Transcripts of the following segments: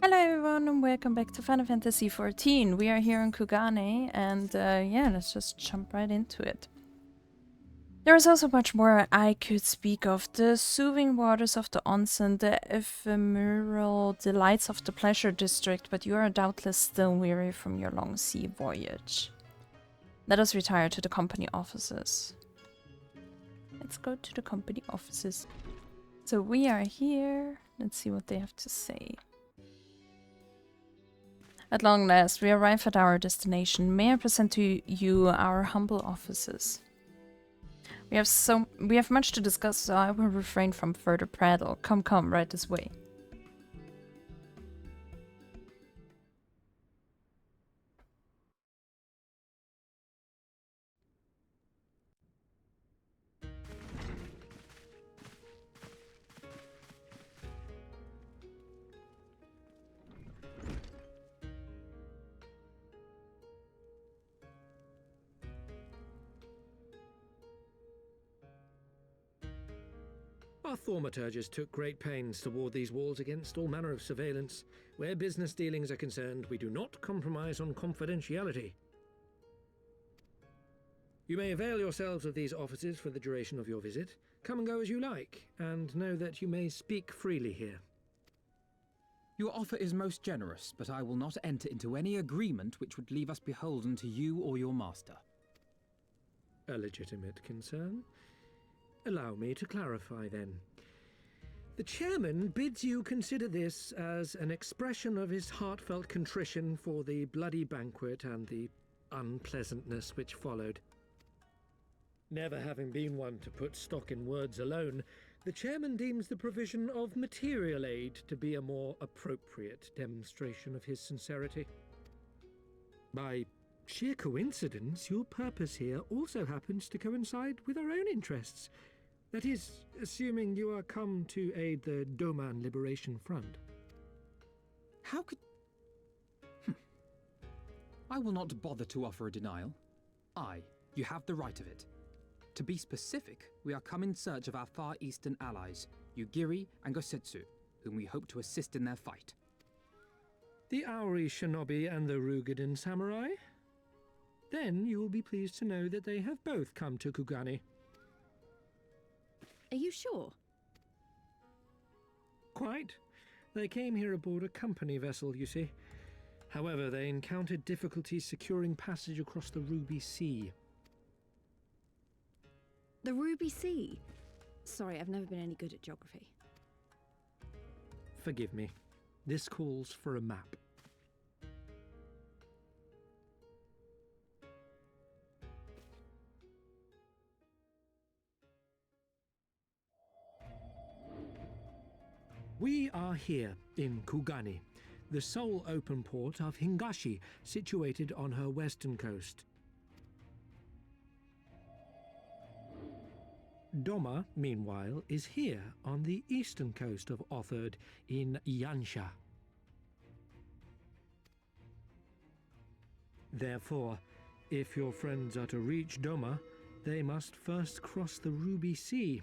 Hello everyone and welcome back to Final Fantasy XIV. We are here in Kugane and yeah, let's just jump right into it. There is also much more I could speak of. The soothing waters of the onsen, the ephemeral delights of the pleasure district, but you are doubtless still weary from your long sea voyage. Let us retire to the company offices. Let's go to the company offices. So we are here. Let's see what they have to say. At long last, we arrive at our destination. May I present to you our humble offices? We have much to discuss, so I will refrain from further prattle. Come, right this way. Our thaumaturges took great pains to ward these walls against all manner of surveillance. Where business dealings are concerned, we do not compromise on confidentiality. You may avail yourselves of these offices for the duration of your visit. Come and go as you like, and know that you may speak freely here. Your offer is most generous, but I will not enter into any agreement which would leave us beholden to you or your master. A legitimate concern. Allow me to clarify then. The chairman bids you consider this as an expression of his heartfelt contrition for the bloody banquet and the unpleasantness which followed. Never having been one to put stock in words alone, the chairman deems the provision of material aid to be a more appropriate demonstration of his sincerity. By sheer coincidence, your purpose here also happens to coincide with our own interests. That is, assuming you are come to aid the Doma Liberation Front. How could... I will not bother to offer a denial. You have the right of it. To be specific, we are come in search of our Far Eastern allies, Yugiri and Gosetsu, whom we hope to assist in their fight. The Auri Shinobi and the Rugadan Samurai? Then you will be pleased to know that they have both come to Kugane. Are you sure? Quite. They came here aboard a company vessel, you see. However, they encountered difficulties securing passage across the Ruby Sea. The Ruby Sea? Sorry, I've never been any good at geography. Forgive me. This calls for a map. We are here in Kugane, the sole open port of Hingashi, situated on her western coast. Doma, meanwhile, is here on the eastern coast of Otherd in Yansha. Therefore, if your friends are to reach Doma, they must first cross the Ruby Sea.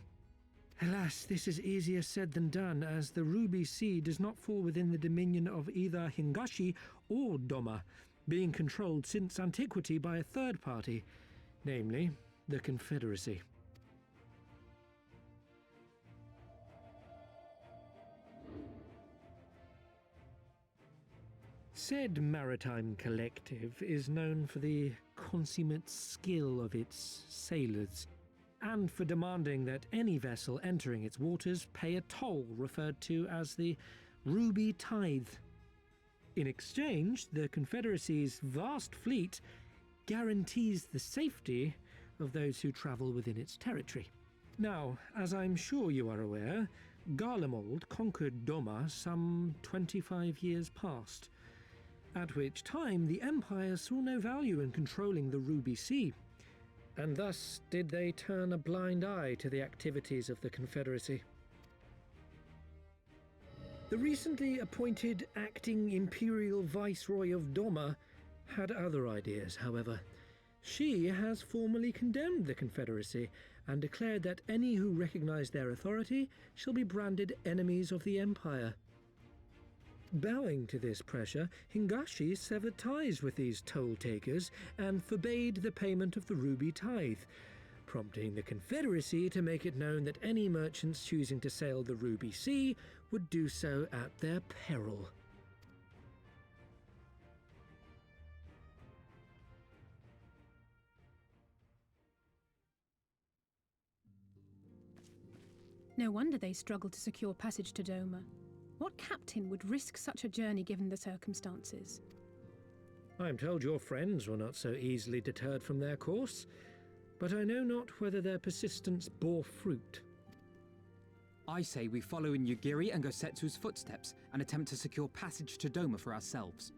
Alas, this is easier said than done, as the Ruby Sea does not fall within the dominion of either Hingashi or Doma, being controlled since antiquity by a third party, namely the Confederacy. Said maritime collective is known for the consummate skill of its sailors, and for demanding that any vessel entering its waters pay a toll referred to as the Ruby Tithe. In exchange, the Confederacy's vast fleet guarantees the safety of those who travel within its territory. Now, as I'm sure you are aware, Garlemald conquered Doma some 25 years past, at which time the Empire saw no value in controlling the Ruby Sea, and thus did they turn a blind eye to the activities of the Confederacy. The recently appointed acting Imperial Viceroy of Doma had other ideas, however. She has formally condemned the Confederacy and declared that any who recognize their authority shall be branded enemies of the Empire. Bowing to this pressure, Hingashi severed ties with these toll-takers and forbade the payment of the ruby tithe, prompting the Confederacy to make it known that any merchants choosing to sail the Ruby Sea would do so at their peril. No wonder they struggled to secure passage to Doma. What captain would risk such a journey given the circumstances? I am told your friends were not so easily deterred from their course, but I know not whether their persistence bore fruit. I say we follow in Yugiri and Gosetsu's footsteps and attempt to secure passage to Doma for ourselves.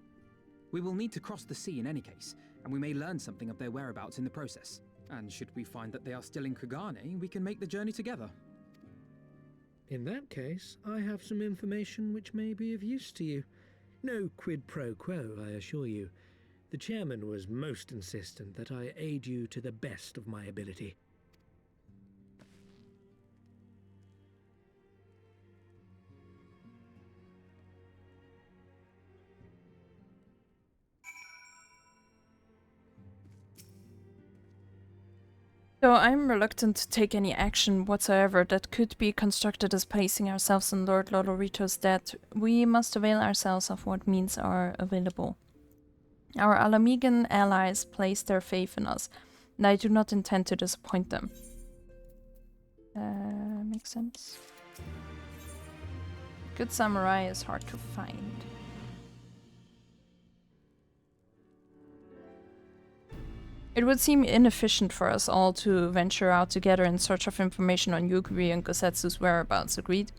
We will need to cross the sea in any case, and we may learn something of their whereabouts in the process. And should we find that they are still in Kugane, we can make the journey together. In that case, I have some information which may be of use to you. No quid pro quo, I assure you. The chairman was most insistent that I aid you to the best of my ability. So I'm reluctant to take any action whatsoever that could be constructed as placing ourselves in Lord Lolorito's debt. We must avail ourselves of what means are available. Our Alamegan allies place their faith in us, and I do not intend to disappoint them. Makes sense. Good samurai is hard to find. It would seem inefficient for us all to venture out together in search of information on Yugiri and Gosetsu's whereabouts, agreed?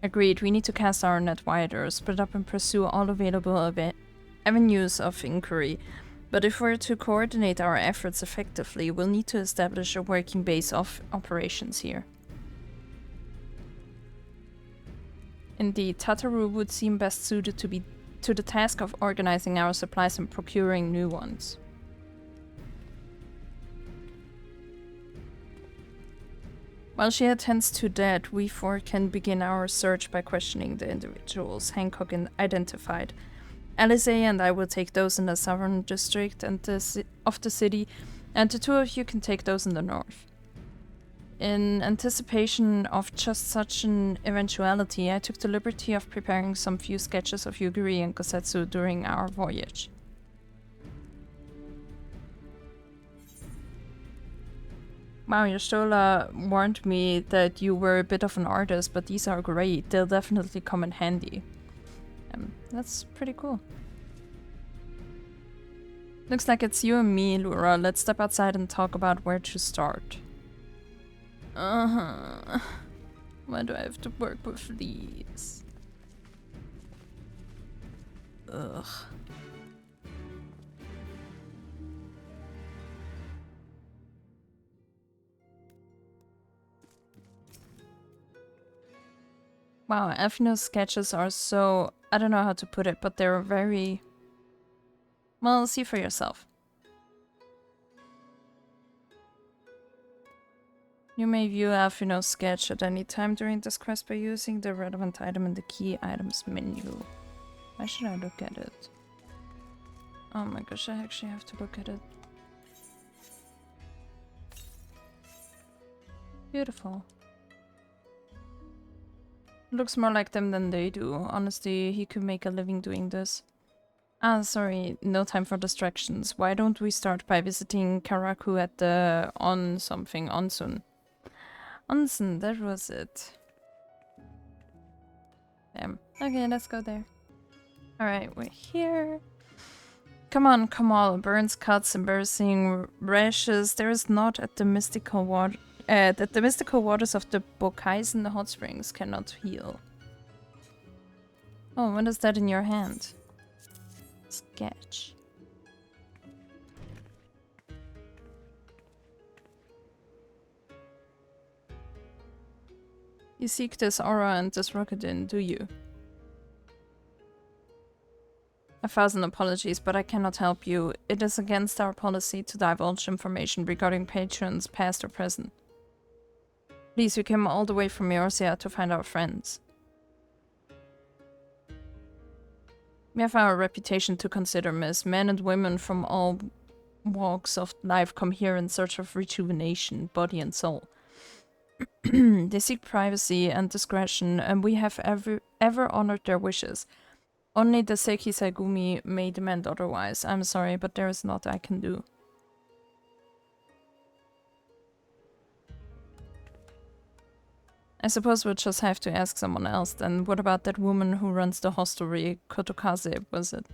Agreed, we need to cast our net wider, split up and pursue all available avenues of inquiry. But if we're to coordinate our efforts effectively, we'll need to establish a working base of operations here. Indeed, Tataru would seem best suited to the task of organizing our supplies and procuring new ones. While she attends to that, we four can begin our search by questioning the individuals Hancock identified. Alice and I will take those in the southern district and of the city, and the two of you can take those in the north. In anticipation of just such an eventuality, I took the liberty of preparing some few sketches of Yugiri and Gosetsu during our voyage. Wow, Yostola warned me that you were a bit of an artist, but these are great. They'll definitely come in handy. That's pretty cool. Looks like it's you and me, Lura. Let's step outside and talk about where to start. Why do I have to work with these? Ugh. Wow, Afino's sketches are so... I don't know how to put it, but they're very... Well, see for yourself. You may view Afino's sketch at any time during this quest by using the relevant item in the key items menu. Why should I look at it? Oh my gosh, I actually have to look at it. Beautiful. Looks more like them than they do. Honestly, he could make a living doing this. Ah, sorry, no time for distractions. Why don't we start by visiting Karaku at the Onsen? Onsen, that was it. Damn. Okay, let's go there. Alright, we're here. Come on, Kamal. Burns, cuts, embarrassing rashes. There is not at the mystical water. That the mystical waters of the Bokaisen hot springs cannot heal. Oh, what is that in your hand? Sketch. You seek this aura and this Rocketin, do you? 1,000 apologies, but I cannot help you. It is against our policy to divulge information regarding patrons, past or present. Please, we came all the way from Eorzea to find our friends. We have our reputation to consider, miss. Men and women from all walks of life come here in search of rejuvenation, body and soul. They seek privacy and discretion, and we have ever honored their wishes. Only the Seiki Saigumi may demand otherwise. I'm sorry, but there is naught I can do. I suppose we'll just have to ask someone else then. What about that woman who runs the hostelry? Kotokaze, was it?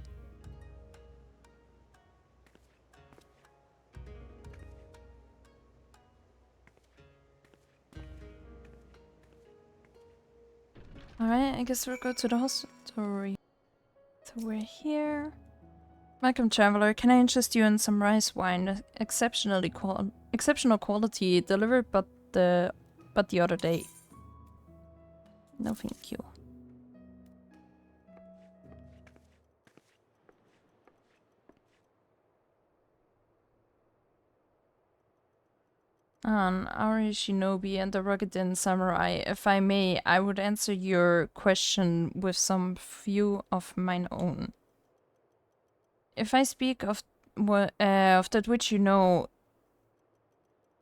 Alright, I guess we'll go to the hostelry. So we're here. Welcome, traveler. Can I interest you in some rice wine? Exceptional quality, delivered but the other day. No, thank you. Auri Shinobi and the Ruggedin Samurai. If I may, I would answer your question with some few of mine own. If I speak of that which you know,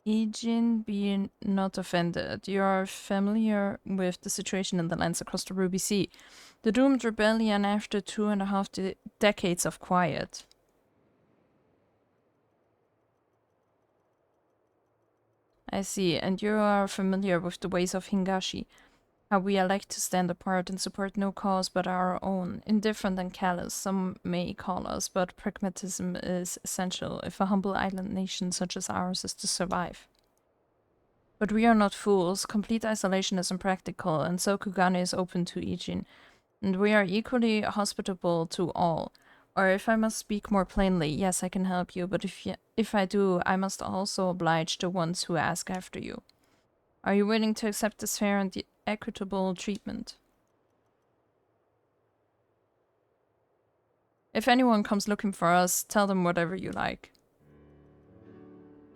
Ijin, be not offended. You are familiar with the situation in the lands across the Ruby Sea. The doomed rebellion after 2.5 decades of quiet. I see, and you are familiar with the ways of Hingashi. How we elect to stand apart and support no cause but our own. Indifferent and callous, some may call us, but pragmatism is essential if a humble island nation such as ours is to survive. But we are not fools. Complete isolation is impractical, and so Kugane is open to Ijin. And we are equally hospitable to all. Or if I must speak more plainly, yes, I can help you, but if I do, I must also oblige the ones who ask after you. Are you willing to accept this fair and equitable treatment? If anyone comes looking for us, tell them whatever you like.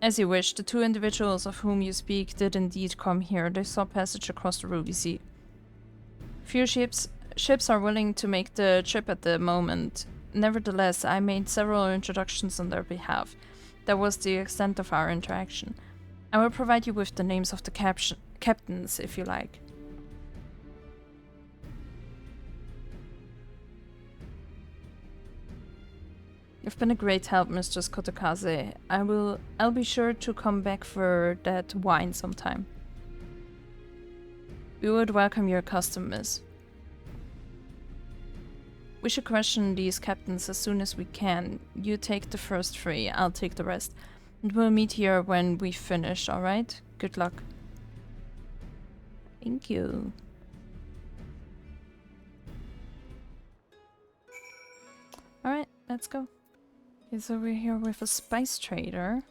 As you wish. The two individuals of whom you speak did indeed come here. They saw passage across the Ruby Sea. Few ships are willing to make the trip at the moment. Nevertheless, I made several introductions on their behalf. That was the extent of our interaction. I will provide you with the names of the captains, if you like. You've been a great help, Mistress Kotokaze. I'll be sure to come back for that wine sometime. We would welcome your custom, miss. We should question these captains as soon as we can. You take the first 3, I'll take the rest. And we'll meet here when we finish, alright? Good luck. Thank you. Alright, let's go. Okay, so we're here with a spice trader.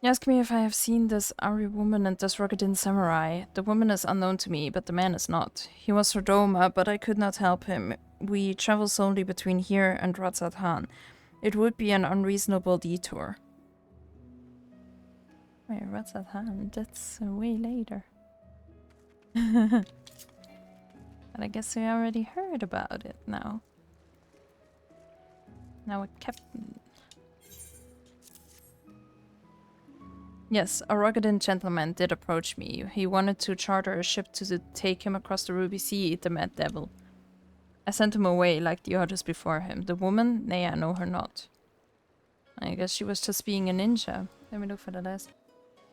He asked me if I have seen this Ari woman and this Ruggedin samurai. The woman is unknown to me, but the man is not. He was for Doma, but I could not help him. We travel solely between here and Ratzat-Han. It would be an unreasonable detour. Wait, Ratzat-Han? That's way later. But I guess we already heard about it now. Now a captain. Yes, a Ruggedin gentleman did approach me. He wanted to charter a ship to take him across the Ruby Sea, the mad devil. I sent him away like the others before him. The woman? Nay, I know her not. I guess she was just being a ninja. Let me look for the last.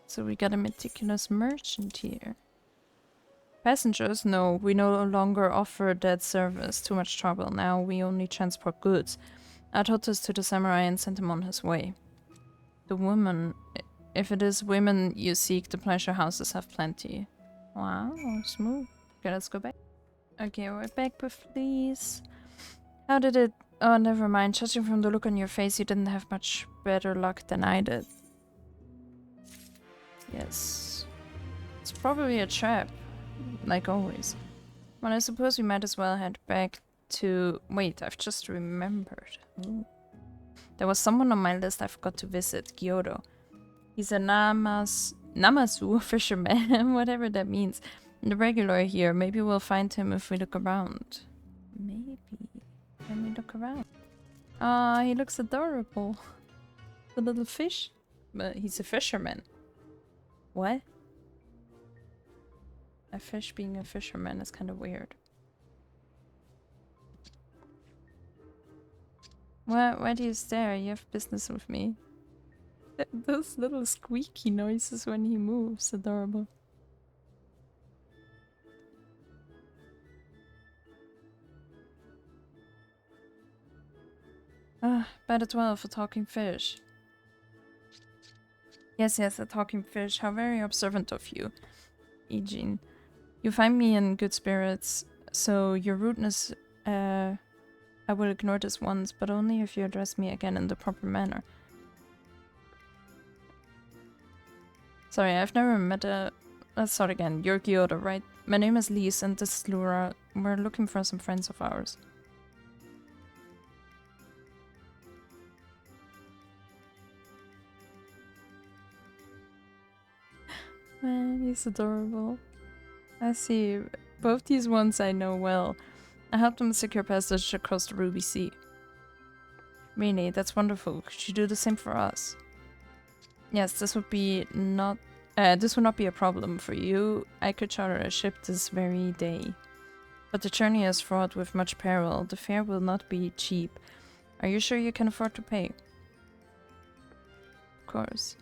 So we got a meticulous merchant here. Passengers? No, we no longer offer that service. Too much trouble. Now we only transport goods. I taught this to the samurai and sent him on his way. The woman... If it is women you seek, the pleasure houses have plenty. Wow, smooth. Okay, let's go back. Okay, we're back with these. How did it... Oh, never mind. Judging from the look on your face, you didn't have much better luck than I did. Yes. It's probably a trap. Like always. Well, I suppose we might as well head back to... Wait, I've just remembered. Ooh. There was someone on my list I forgot to visit. Kyoto. He's a Namasu fisherman, whatever that means. The regular here. Maybe we'll find him if we look around. Maybe. Let me look around. Ah, he looks adorable. The little fish. But he's a fisherman. What? A fish being a fisherman is kind of weird. Why do you stare? You have business with me. Those little squeaky noises when he moves. Adorable. Ah, bed 12, a talking fish. Yes, a talking fish. How very observant of you, Eugene. You find me in good spirits, so your rudeness, I will ignore this once, but only if you address me again in the proper manner. Sorry, I've never met a... Let's start again. You're Gyoto, right? My name is Lise, and this is Lura. We're looking for some friends of ours. Man, he's adorable. I see. Both these ones I know well. I helped them secure passage across the Ruby Sea. Really, that's wonderful. Could you do the same for us? Yes, this would not be a problem for you. I could charter a ship this very day. But the journey is fraught with much peril. The fare will not be cheap. Are you sure you can afford to pay? Of course.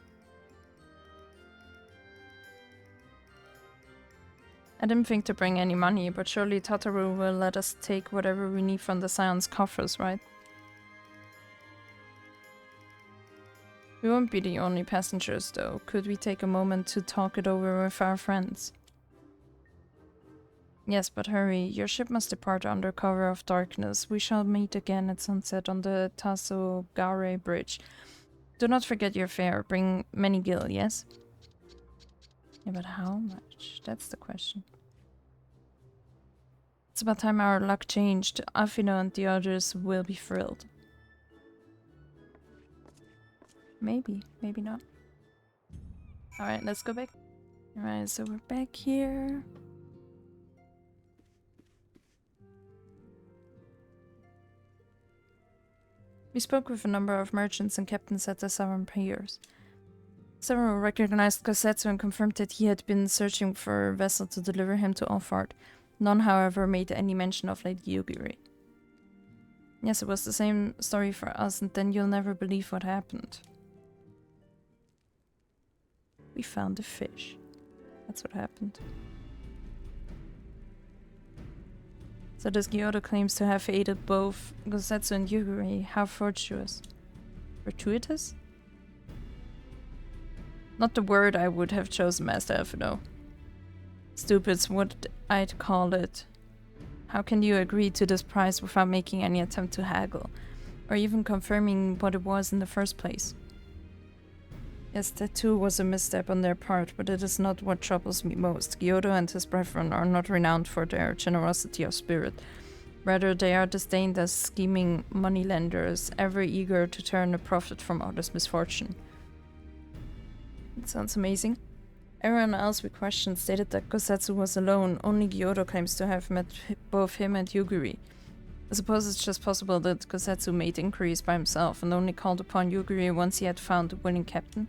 I didn't think to bring any money, but surely Tataru will let us take whatever we need from the Scion's coffers, right? We won't be the only passengers, though. Could we take a moment to talk it over with our friends? Yes, but hurry. Your ship must depart under cover of darkness. We shall meet again at sunset on the Tasogare Bridge. Do not forget your fare. Bring many gil, yes? Yeah, but how much? That's the question. It's about time our luck changed. Afino and the others will be thrilled. Maybe, maybe not. Alright, let's go back. Alright, so we're back here. We spoke with a number of merchants and captains at the Southern Piers. Several recognized Gosetsu and confirmed that he had been searching for a vessel to deliver him to Alfard. None, however, made any mention of Lady Yugiri. Yes, it was the same story for us, and then you'll never believe what happened. We found a fish. That's what happened. So this Gyoto claims to have aided both Gosetsu and Yugiri. How fortuitous. Fortuitous? Not the word I would have chosen, Master Elfino. Stupid's what I'd call it. How can you agree to this price without making any attempt to haggle, or even confirming what it was in the first place? Yes, that too was a misstep on their part, but it is not what troubles me most. Gyoto and his brethren are not renowned for their generosity of spirit. Rather, they are disdained as scheming moneylenders, ever eager to turn a profit from others' misfortune. It sounds amazing. Everyone else we questioned stated that Gosetsu was alone. Only Gyoto claims to have met both him and Yugiri. I suppose it's just possible that Gosetsu made inquiries by himself and only called upon Yugiri once he had found a willing captain.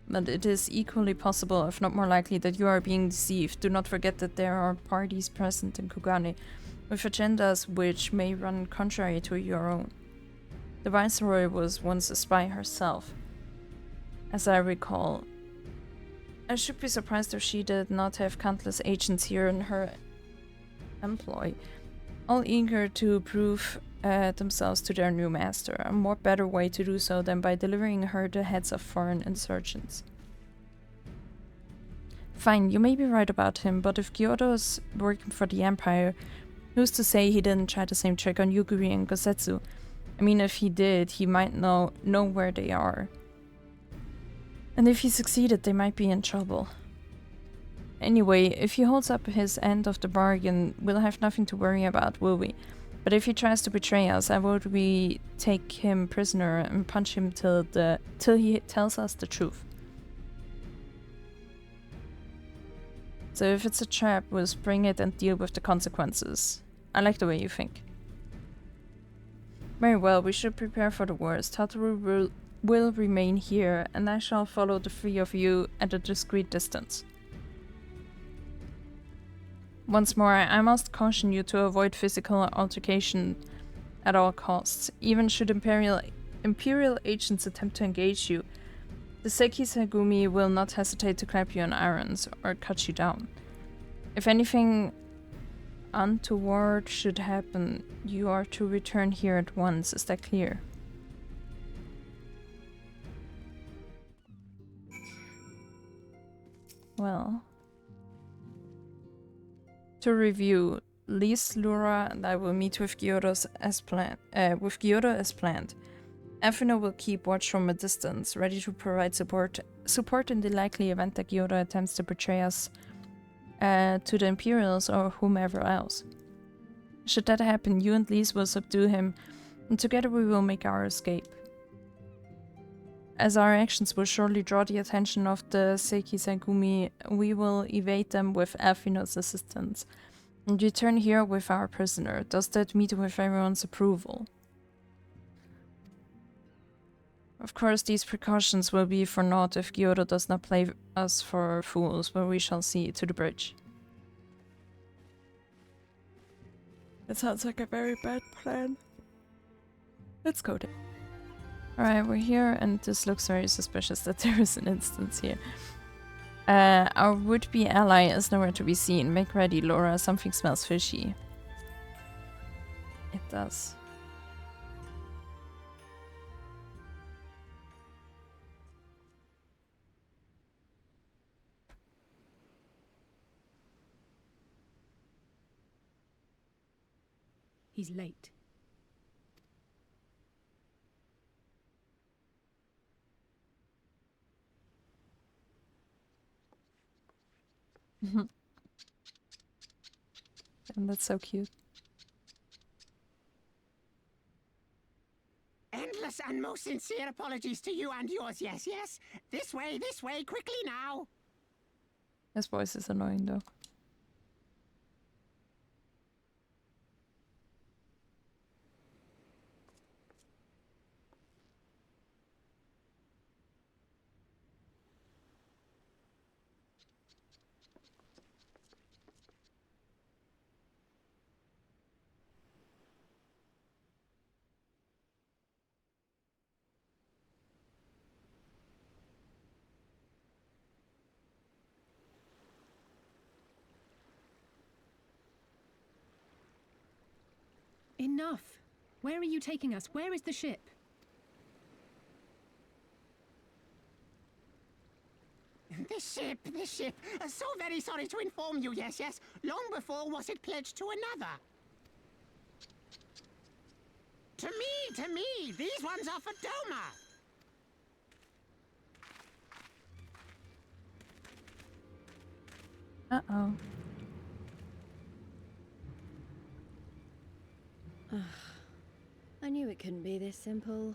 But it is equally possible, if not more likely, that you are being deceived. Do not forget that there are parties present in Kugane with agendas which may run contrary to your own. The Viceroy was once a spy herself, as I recall. I should be surprised if she did not have countless agents here in her employ, all eager to prove themselves to their new master. A more better way to do so than by delivering her the heads of foreign insurgents. Fine, you may be right about him, but if Kyoto's working for the Empire, who's to say he didn't try the same trick on Yugiri and Gosetsu? I mean, if he did, he might know where they are. And if he succeeded, they might be in trouble. Anyway, if he holds up his end of the bargain, we'll have nothing to worry about, will we? But if he tries to betray us, how would we take him prisoner and punch him till he tells us the truth? So if it's a trap, we'll spring it and deal with the consequences. I like the way you think. Very well, we should prepare for the worst. Hataru will remain here, and I shall follow the three of you at a discreet distance. Once more, I must caution you to avoid physical altercation at all costs. Even should Imperial agents attempt to engage you, the Sekisagumi will not hesitate to clap you on irons or cut you down. If anything untoward should happen, you are to return here at once. Is that clear? Well, to review, Lise, Lura, and I will meet with Gyodo as planned. Afino will keep watch from a distance, ready to provide support in the likely event that Gyodo attempts to betray us to the Imperials or whomever else. Should that happen, you and Lise will subdue him, and together we will make our escape. As our actions will surely draw the attention of the Sekisagumi, we will evade them with Afino's assistance, and return here with our prisoner. Does that meet with everyone's approval? Of course, these precautions will be for naught if Gyodo does not play us for fools, but we shall see to the bridge. That sounds like a very bad plan. Let's go there. Alright, we're here, and this looks very suspicious that there is an instance here. Our would-be ally is nowhere to be seen. Make ready, Laura. Something smells fishy. It does. He's late. And that's so cute. Endless and most sincere apologies to you and yours, yes, yes. This way, quickly now. His voice is annoying though. Enough! Where are you taking us? Where is the ship? This ship. So very sorry to inform you, yes, yes. Long before was it pledged to another. To me, these ones are for Doma. Uh-oh. I knew it couldn't be this simple.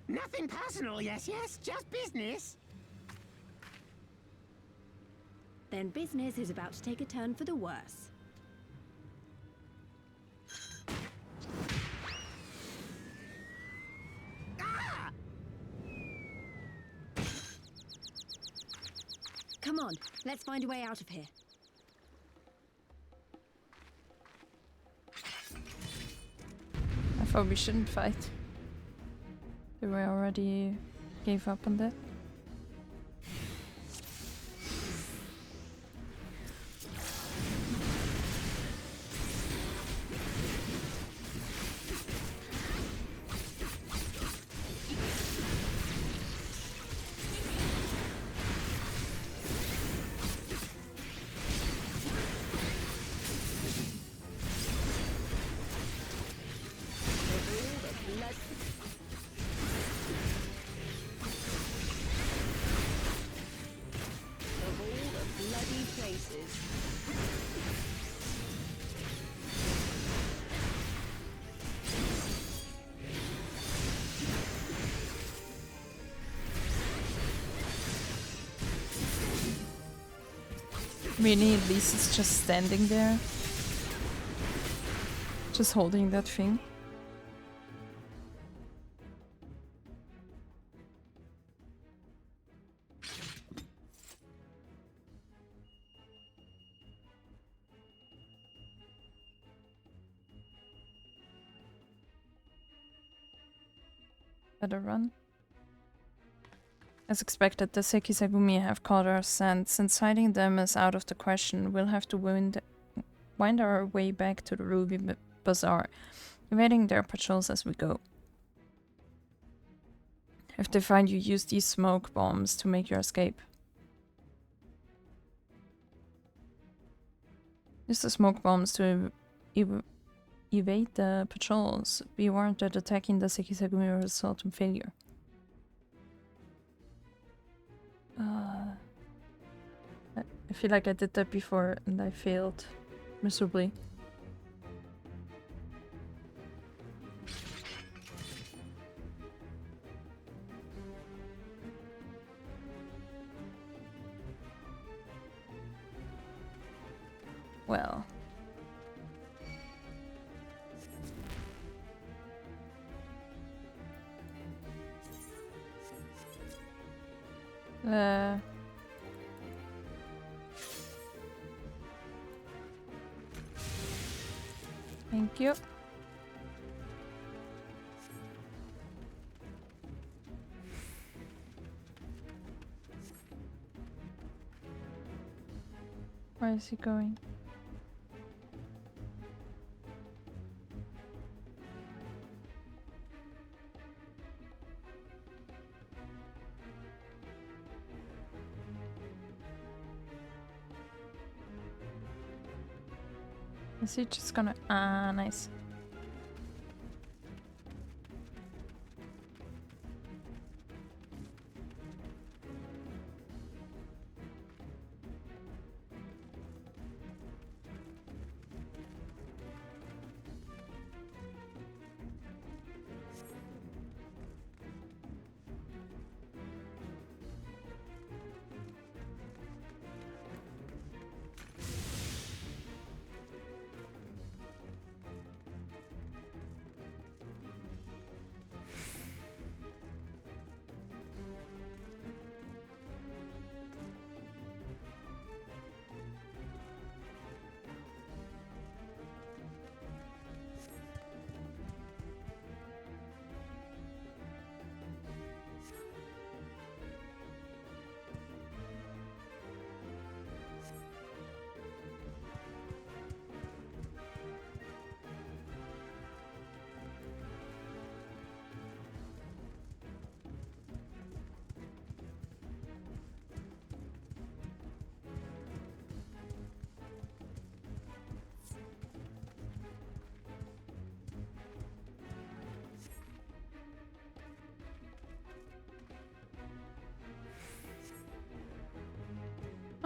Nothing personal, yes, yes. Just business. Then business is about to take a turn for the worse. Ah! Come on, let's find a way out of here. I thought we shouldn't fight. Did we already gave up on that? Really, at least it's just standing there. Just holding that thing. Better run. As expected, the Sekisagumi have caught us, and since hiding them is out of the question, we'll have to wind our way back to the Ruby Bazaar, evading their patrols as we go. If they find you, use these smoke bombs to make your escape. Use the smoke bombs to evade the patrols. Be warned that attacking the Sekisagumi will result in failure. I feel like I did that before and I failed miserably. Well. Thank you. Where is he going? Is he just gonna... Ah, nice.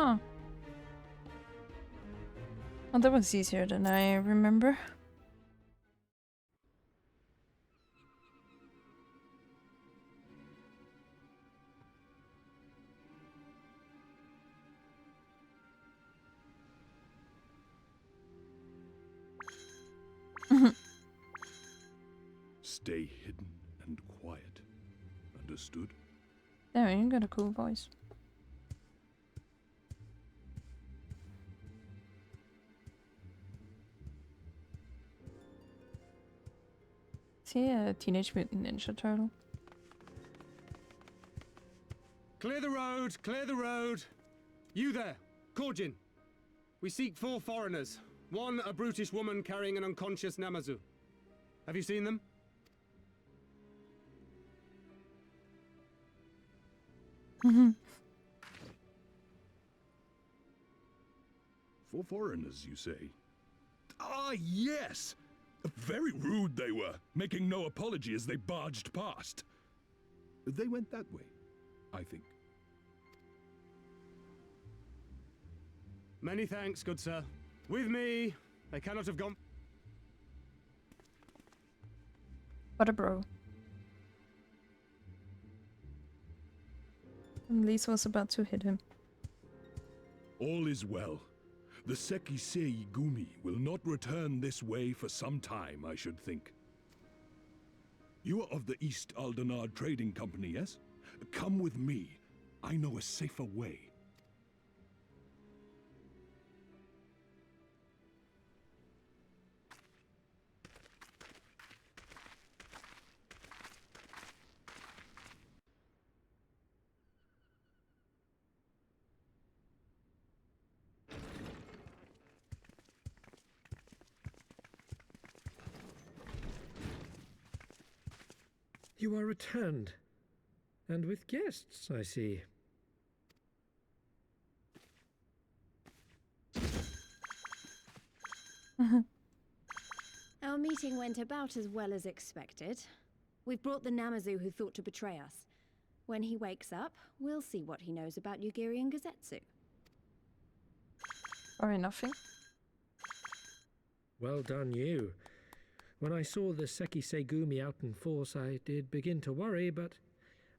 Huh. Well, that was easier than I remember. Stay hidden and quiet. Understood? There, you got a cool voice. Is he a Teenage Mutant Ninja Turtle? Clear the road! Clear the road! You there, Korjin. We seek 4 foreigners. One, a brutish woman carrying an unconscious Namazu. Have you seen them? Mm-hmm. 4 foreigners, you say? Ah, yes! Very rude they were, making no apology as they barged past. They went that way, I think. Many thanks, good sir. With me, they cannot have gone... What a bro. And Lisa was about to hit him. All is well. The Sekisei Gumi will not return this way for some time, I should think. You are of the East Aldenard Trading Company, yes? Come with me. I know a safer way. You are returned. And with guests, I see. Our meeting went about as well as expected. We've brought the Namazu who thought to betray us. When he wakes up, we'll see what he knows about Yugiri and Gosetsu. Or nothing. Well done, you. When I saw the Sekisei Gumi out in force, I did begin to worry, but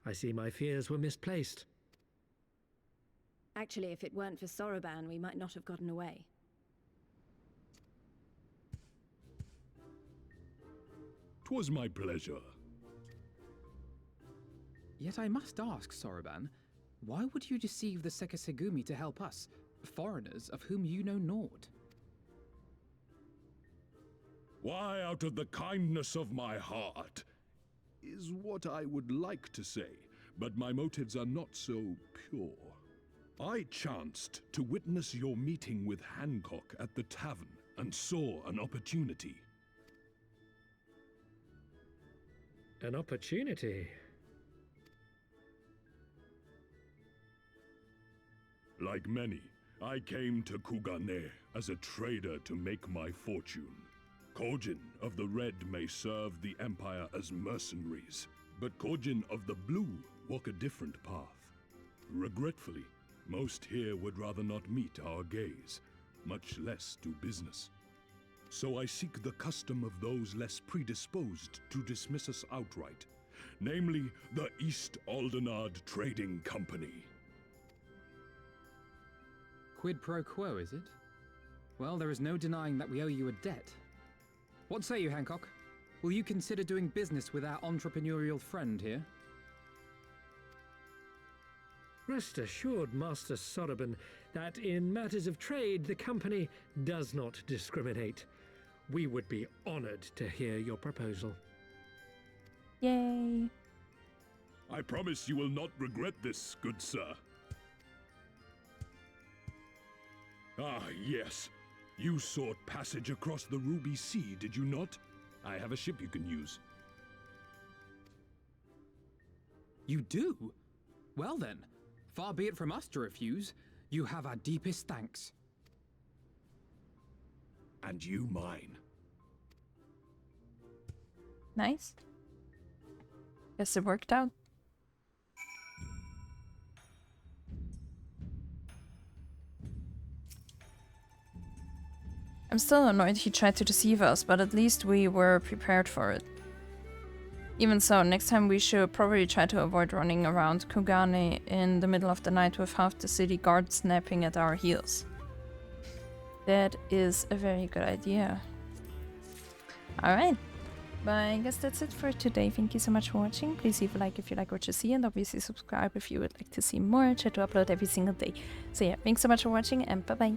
I see my fears were misplaced. Actually, if it weren't for Soroban, we might not have gotten away. 'Twas my pleasure. Yet I must ask, Soroban, why would you deceive the Sekisei Gumi to help us, foreigners of whom you know naught? Why, out of the kindness of my heart, is what I would like to say, but my motives are not so pure. I chanced to witness your meeting with Hancock at the tavern, and saw an opportunity. An opportunity? Like many, I came to Kugane as a trader to make my fortune. Kojin of the Red may serve the Empire as mercenaries, but Kojin of the Blue walk a different path. Regretfully, most here would rather not meet our gaze, much less do business. So I seek the custom of those less predisposed to dismiss us outright, namely the East Aldenard Trading Company. Quid pro quo, is it? Well, there is no denying that we owe you a debt. What say you, Hancock? Will you consider doing business with our entrepreneurial friend here? Rest assured, Master Soroban, that in matters of trade, the company does not discriminate. We would be honored to hear your proposal. Yay. I promise you will not regret this, good sir. Ah, yes. You sought passage across the Ruby Sea, did you not? I have a ship you can use. You do? Well then, far be it from us to refuse. You have our deepest thanks. And you mine. Nice. Guess it worked out. I'm still annoyed he tried to deceive us, but at least we were prepared for it. Even so, next time we should probably try to avoid running around Kugane in the middle of the night with half the city guard snapping at our heels. That is a very good idea. Alright, but I guess that's it for today. Thank you so much for watching. Please leave a like if you like what you see, and obviously subscribe if you would like to see more. I try to upload every single day. So yeah, thanks so much for watching, and bye bye.